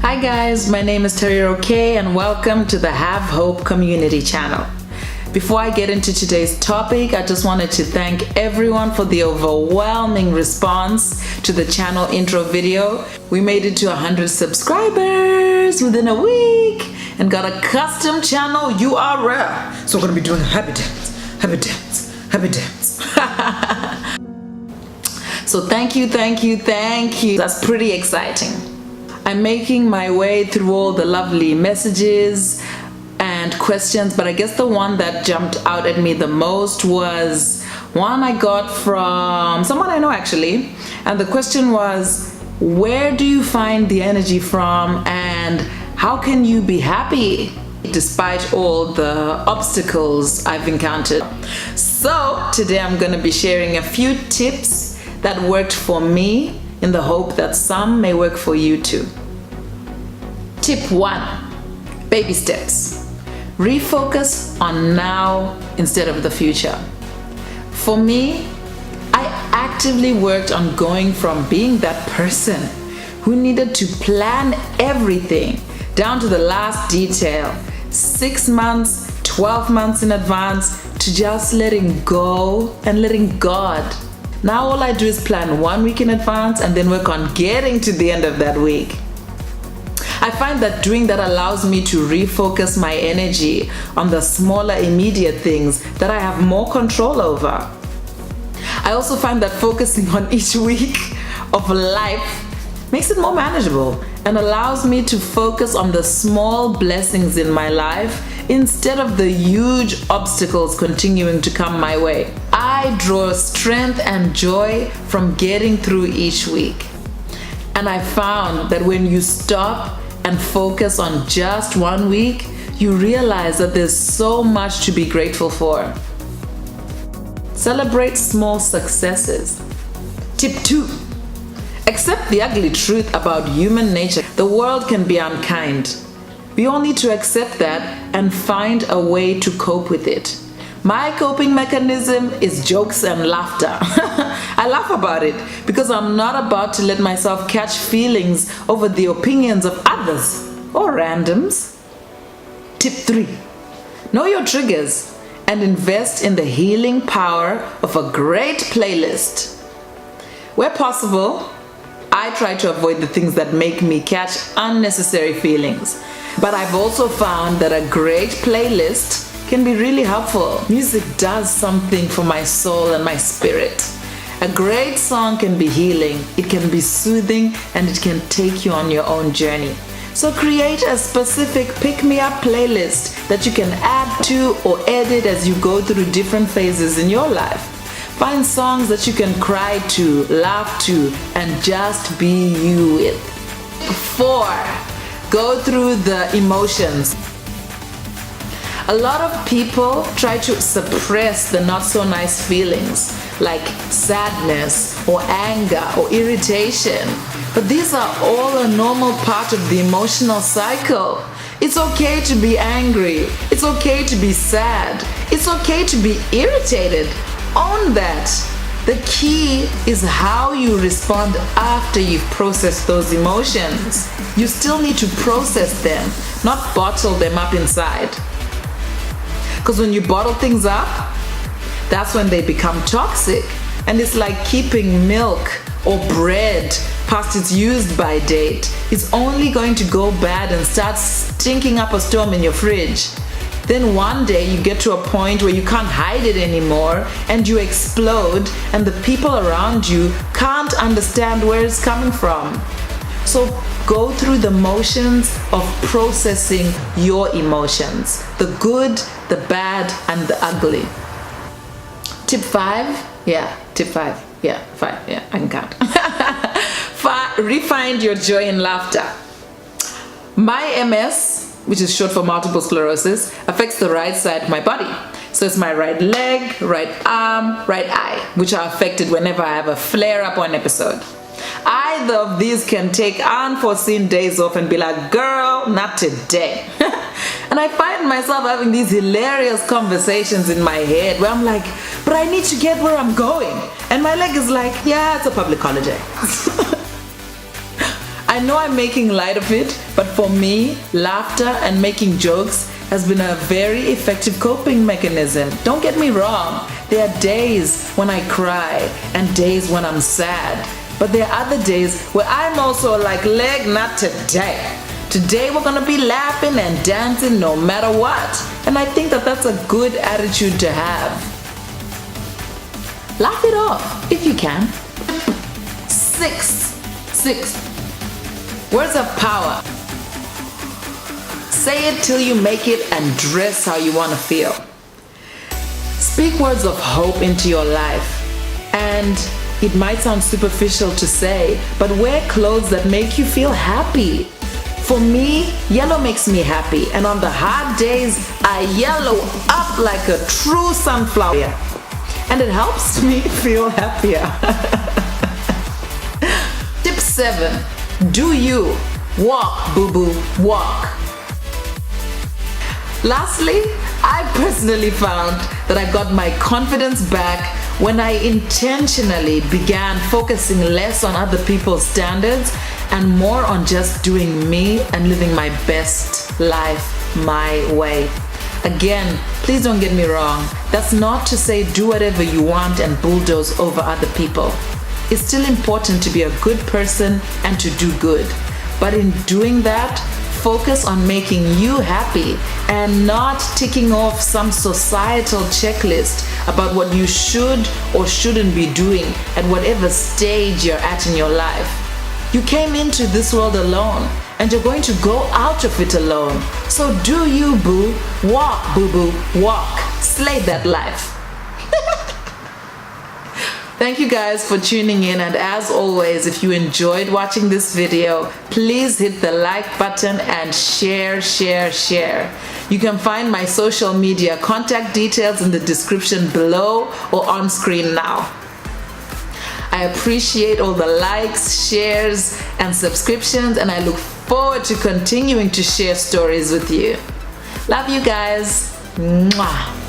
Hi guys, my name is Terry Roque and welcome to the Have Hope community channel. Before I get into today's topic, I just wanted to thank everyone for the overwhelming response to the channel intro video. We made it to 100 subscribers within a week and got a custom channel URL. So we're gonna be doing a happy dance. So thank you. That's pretty exciting. I'm making my way through all the lovely messages and questions, but I guess the one that jumped out at me the most was one I got from someone I know actually. And the question was, where do you find the energy from and how can you be happy despite all the obstacles I've encountered? So today I'm going to be sharing a few tips that worked for me in the hope that some may work for you too. Tip 1, baby steps. Refocus on now instead of the future. For me, I actively worked on going from being that person who needed to plan everything down to the last detail, 6 months, 12 months in advance, to just letting go and letting God. Now all I do is plan 1 week in advance and then work on getting to the end of that week. I find that doing that allows me to refocus my energy on the smaller immediate things that I have more control over. I also find that focusing on each week of life makes it more manageable and allows me to focus on the small blessings in my life instead of the huge obstacles continuing to come my way. I draw strength and joy from getting through each week. And I found that when you stop and focus on just 1 week, you realize that there's so much to be grateful for. Celebrate small successes. Tip 2, accept the ugly truth about human nature. The world can be unkind. We all need to accept that and find a way to cope with it. My coping mechanism is jokes and laughter. I laugh about it because I'm not about to let myself catch feelings over the opinions of others or randoms. Tip 3, know your triggers and invest in the healing power of a great playlist. Where possible, I try to avoid the things that make me catch unnecessary feelings. But I've also found that a great playlist can be really helpful. Music does something for my soul and my spirit. A great song can be healing, it can be soothing, and it can take you on your own journey. So create a specific pick-me-up playlist that you can add to or edit as you go through different phases in your life. Find songs that you can cry to, laugh to, and just be you with. 4, go through the emotions. A lot of people try to suppress the not so nice feelings like sadness or anger or irritation. But these are all a normal part of the emotional cycle. It's okay to be angry. It's okay to be sad. It's okay to be irritated. Own that. The key is how you respond after you've processed those emotions. You still need to process them, not bottle them up inside. Because when you bottle things up, that's when they become toxic. And it's like keeping milk or bread past its use by date. It's only going to go bad and start stinking up a storm in your fridge. Then one day you get to a point where you can't hide it anymore and you explode, and the people around you can't understand where it's coming from. So go through the motions of processing your emotions, the good, the bad, and the ugly. Tip 5, I can count. 5, refine your joy and laughter. My MS, which is short for multiple sclerosis, affects the right side of my body. So it's my right leg, right arm, right eye, which are affected whenever I have a flare-up or an episode. Either of these can take unforeseen days off and be like, girl, not today. And I find myself having these hilarious conversations in my head where I'm like, but I need to get where I'm going. And my leg is like, yeah, it's a public holiday. I know I'm making light of it, but for me, laughter and making jokes has been a very effective coping mechanism. Don't get me wrong, there are days when I cry and days when I'm sad, but there are other days where I'm also like, leg, not today. Today we're gonna be laughing and dancing no matter what. And I think that that's a good attitude to have. Laugh it off if you can. 6. Words of power. Say it till you make it and dress how you want to feel. Speak words of hope into your life. And it might sound superficial to say, but wear clothes that make you feel happy. For me, yellow makes me happy, and on the hard days, I yellow up like a true sunflower. And it helps me feel happier. Tip 7. Do you. Walk, boo-boo, walk. Lastly, I personally found that I got my confidence back when I intentionally began focusing less on other people's standards and more on just doing me and living my best life my way. Again, please don't get me wrong. That's not to say do whatever you want and bulldoze over other people. It's still important to be a good person and to do good. But in doing that, focus on making you happy and not ticking off some societal checklist about what you should or shouldn't be doing at whatever stage you're at in your life. You came into this world alone and you're going to go out of it alone. So do you, boo. Walk, boo-boo, walk. Slay that life. Thank you guys for tuning in, and as always, if you enjoyed watching this video, please hit the like button and share. You can find my social media contact details in the description below or on screen now. I appreciate all the likes, shares, and subscriptions, and I look forward to continuing to share stories with you. Love you guys. Mwah.